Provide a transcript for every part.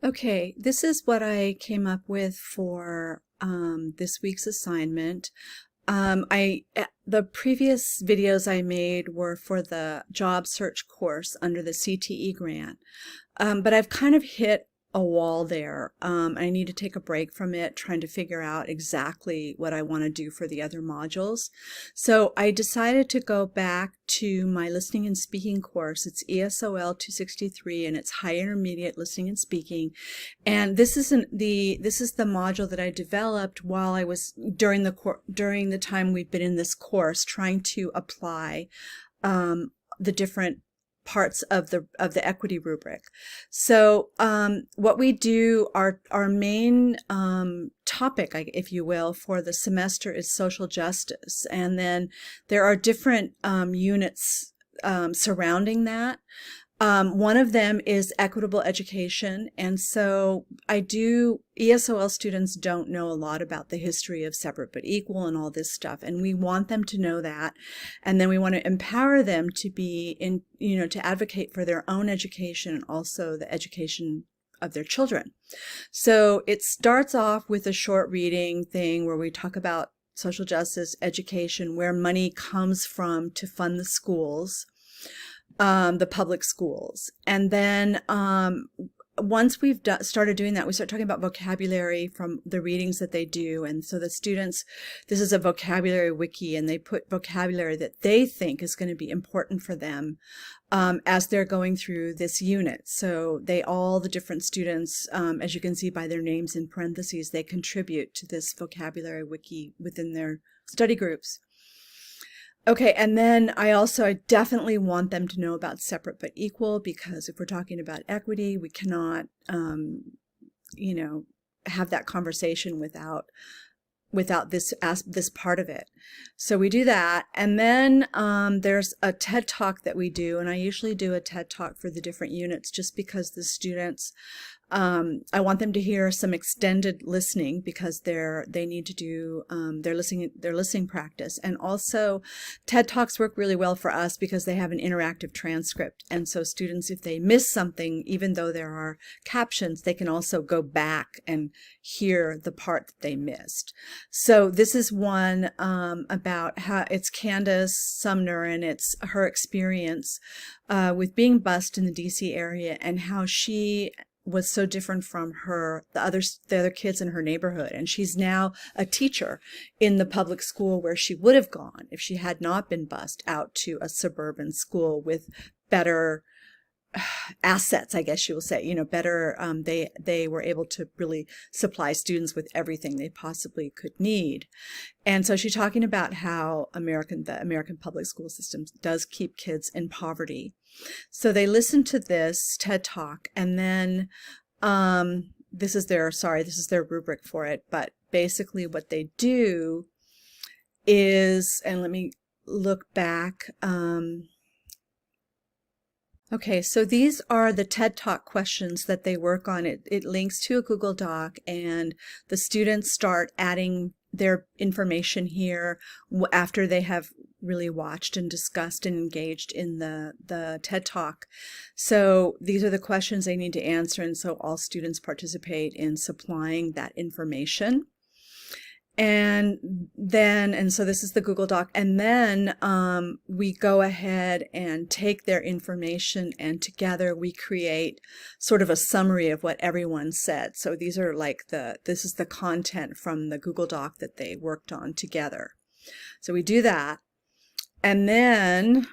Okay, this is what I came up with for this week's assignment. The previous videos I made were for the job search course under the CTE grant, but I've kind of hit a wall there. I need to take a break from it, trying to figure out exactly what I want to do for the other modules. So I decided to go back to my listening and speaking course. It's ESOL 263 and it's high intermediate listening and speaking. And this is the module that I developed while I was during the time we've been in this course trying to apply the different parts of the equity rubric. So what we do, our main topic, if you will, for the semester is social justice, and then there are different units surrounding that. One of them is equitable education, and so ESOL students don't know a lot about the history of separate but equal and all this stuff, and we want them to know that, and then we want to empower them to to advocate for their own education and also the education of their children. So it starts off with a short reading thing where we talk about social justice, education, where money comes from to fund the schools. The public schools. And then once we've started doing that, we start talking about vocabulary from the readings that they do. And so the students, this is a vocabulary wiki, and they put vocabulary that they think is going to be important for them as they're going through this unit. So all the different students, as you can see by their names in parentheses, they contribute to this vocabulary wiki within their study groups. Okay, and then I definitely want them to know about separate but equal, because if we're talking about equity, we cannot, have that conversation without this part of it. So we do that, and then there's a TED Talk that we do, and I usually do a TED Talk for the different units just because the students, I want them to hear some extended listening because they need to do their listening practice. And also TED Talks work really well for us because they have an interactive transcript, and so students, if they miss something, even though there are captions, they can also go back and hear the part that they missed. So this is one about how it's Candace Sumner, and it's her experience with being bused in the DC area and how she was so different from the other kids in her neighborhood. And she's now a teacher in the public school where she would have gone if she had not been bused out to a suburban school with better assets, I guess you will say, better, they were able to really supply students with everything they possibly could need. And so she's talking about how the American public school system does keep kids in poverty. So they listen to this TED Talk, and then this is their rubric for it, but basically what they do is, and let me look back, okay, so these are the TED Talk questions that they work on. It links to a Google Doc, and the students start adding their information here after they have really watched and discussed and engaged in the TED Talk. So these are the questions they need to answer, and so all students participate in supplying that information. And so this is the Google Doc, and then we go ahead and take their information, and together we create sort of a summary of what everyone said. So these are this is the content from the Google Doc that they worked on together. So we do that, and then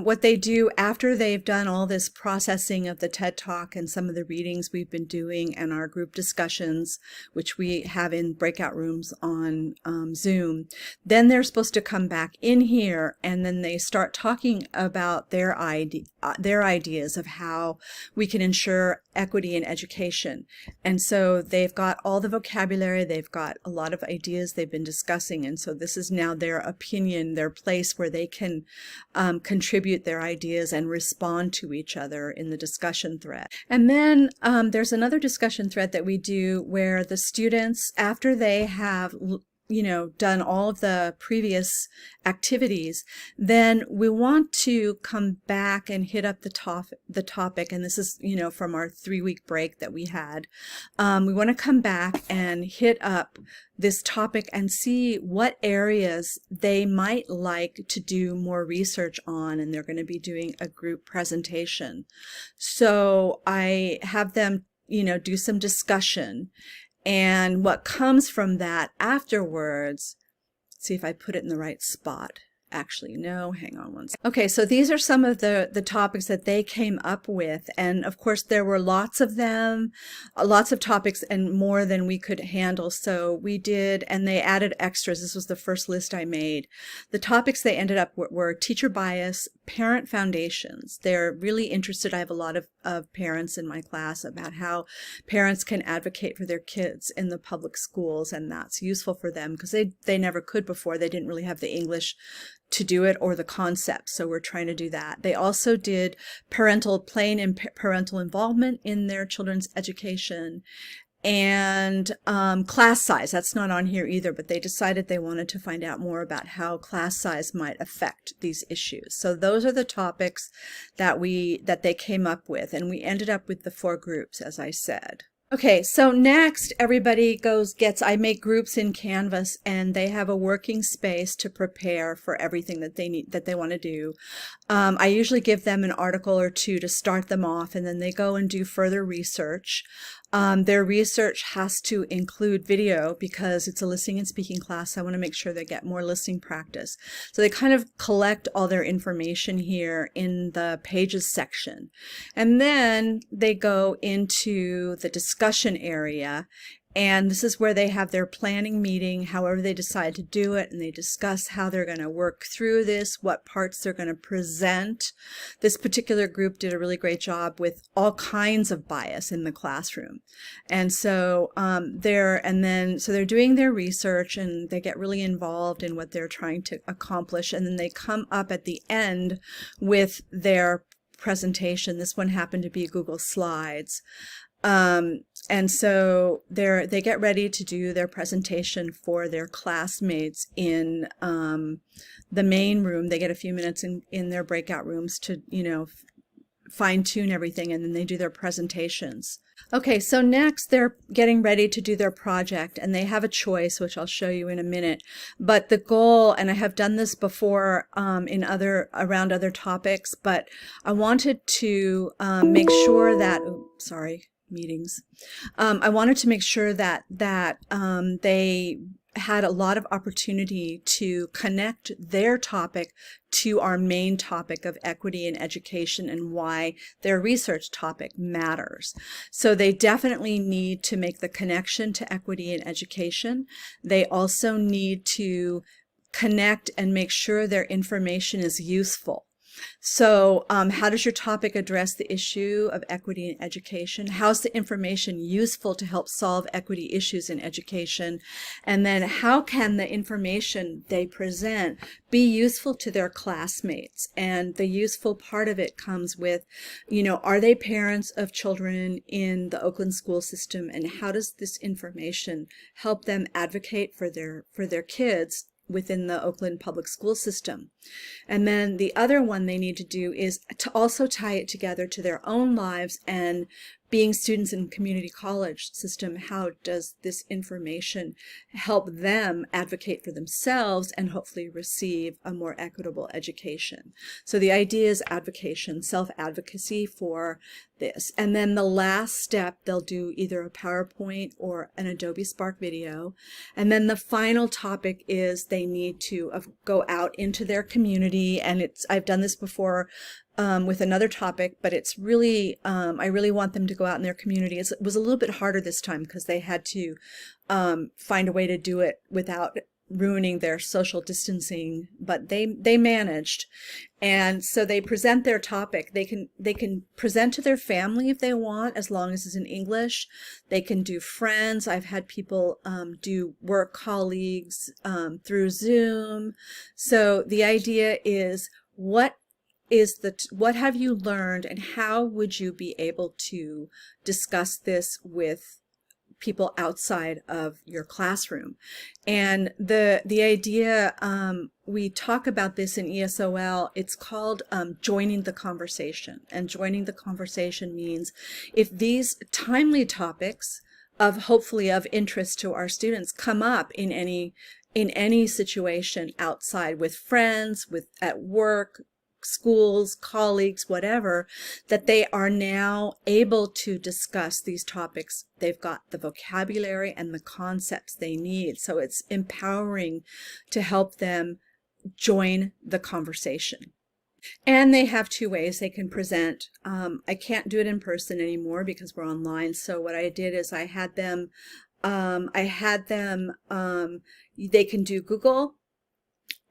what they do after they've done all this processing of the TED Talk and some of the readings we've been doing and our group discussions, which we have in breakout rooms on Zoom, then they're supposed to come back in here, and then they start talking about their ideas of how we can ensure equity in education. And so they've got all the vocabulary, they've got a lot of ideas they've been discussing, and so this is now their opinion, their place where they can contribute their ideas and respond to each other in the discussion thread. And then there's another discussion thread that we do where the students, after they have done all of the previous activities, then we want to come back and hit up the topic. And this is, from our 3-week break that we had. We want to come back and hit up this topic and see what areas they might like to do more research on. And they're going to be doing a group presentation. So I have them, do some discussion. And what comes from that afterwards, let's see if I put it in the right spot. Actually, no, hang on one second. Okay, so these are some of the topics that they came up with. And of course, there were lots of them, lots of topics and more than we could handle. So we did, and they added extras. This was the first list I made. The topics they ended up were teacher bias, parent foundations. They're really interested. I have a lot of parents in my class about how parents can advocate for their kids in the public schools, and that's useful for them because they never could before. They didn't really have the English to do it or the concept, so we're trying to do that. They also did plain and parental involvement in their children's education, and class size. That's not on here either, but they decided they wanted to find out more about how class size might affect these issues. So those are the topics that they came up with, and we ended up with the 4 groups, as I said. Okay, so next everybody I make groups in Canvas, and they have a working space to prepare for everything that they want to do. I usually give them an article or 2 to start them off, and then they go and do further research. Their research has to include video because it's a listening and speaking class. I want to make sure they get more listening practice. So they kind of collect all their information here in the pages section. And then they go into the discussion area. And this is where they have their planning meeting, however they decide to do it, and they discuss how they're going to work through this, what parts they're going to present. This particular group did a really great job with all kinds of bias in the classroom. And so they're doing their research, and they get really involved in what they're trying to accomplish, and then they come up at the end with their presentation. This one happened to be Google Slides. And so they get ready to do their presentation for their classmates in the main room. They get a few minutes in their breakout rooms to, fine-tune everything, and then they do their presentations. Okay, so next they're getting ready to do their project, and they have a choice, which I'll show you in a minute. But the goal, and I have done this before around other topics, but I wanted to make sure that, meetings. I wanted to make sure that they had a lot of opportunity to connect their topic to our main topic of equity in education and why their research topic matters. So they definitely need to make the connection to equity in education. They also need to connect and make sure their information is useful. So how does your topic address the issue of equity in education? How's the information useful to help solve equity issues in education? And then how can the information they present be useful to their classmates? And the useful part of it comes with, are they parents of children in the Oakland school system? And how does this information help them advocate for their kids within the Oakland public school system? And then the other one they need to do is to also tie it together to their own lives and being students in community college system. How does this information help them advocate for themselves and hopefully receive a more equitable education? So the idea is advocation, self-advocacy for this. And then the last step, they'll do either a PowerPoint or an Adobe Spark video. And then the final topic is they need to go out into their community. And I've done this before with another topic, but it's really, I really want them to go out in their community. It was a little bit harder this time because they had to find a way to do it without ruining their social distancing, but they managed. And so they present their topic. They can present to their family if they want, as long as it's in English. They can do friends. I've had people do work colleagues through Zoom. So the idea is, what have you learned, and how would you be able to discuss this with people outside of your classroom. And the idea, we talk about this in ESOL, it's called joining the conversation. And joining the conversation means if these timely topics of hopefully of interest to our students come up in any situation outside with friends, at work, schools, colleagues, whatever, that they are now able to discuss these topics. They've got the vocabulary and the concepts they need. So it's empowering to help them join the conversation. And they have two ways they can present. I can't do it in person anymore because we're online. So what I did is I had them, they can do Google,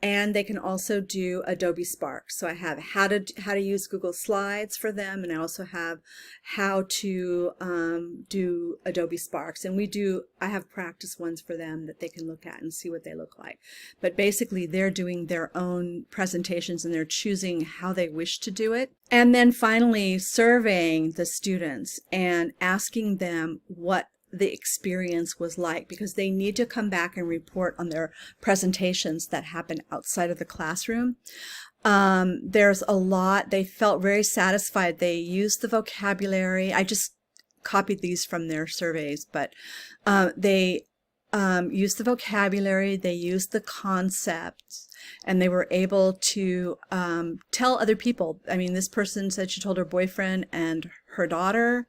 and they can also do Adobe Spark. So I have how to use Google Slides for them, and I also have how to do Adobe Sparks. And I have practice ones for them that they can look at and see what they look like. But basically they're doing their own presentations and they're choosing how they wish to do it. And then finally surveying the students and asking them what the experience was like, because they need to come back and report on their presentations that happen outside of the classroom. There's a lot. They felt very satisfied. They used the vocabulary. I just copied these from their surveys, but they used the vocabulary, they used the concepts, and they were able to tell other people. I mean, this person said she told her boyfriend and her daughter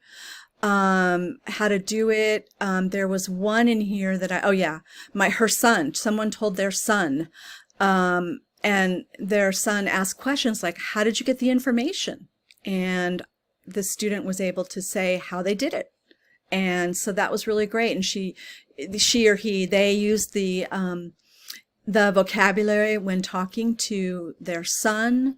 how to do it. There was one in here that her son, someone told their son, and their son asked questions like, how did you get the information? And the student was able to say how they did it. And so that was really great. And she or he, they used the vocabulary when talking to their son,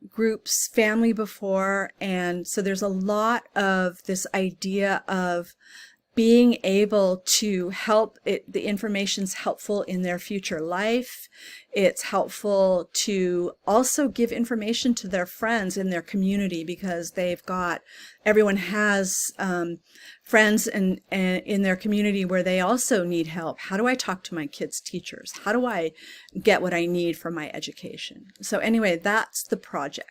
groups, family before. And so there's a lot of this idea of being able to help it. The information's helpful in their future life. It's helpful to also give information to their friends in their community, because everyone has friends in their community where they also need help. How do I talk to my kids' teachers? How do I get what I need for my education? So anyway, that's the project.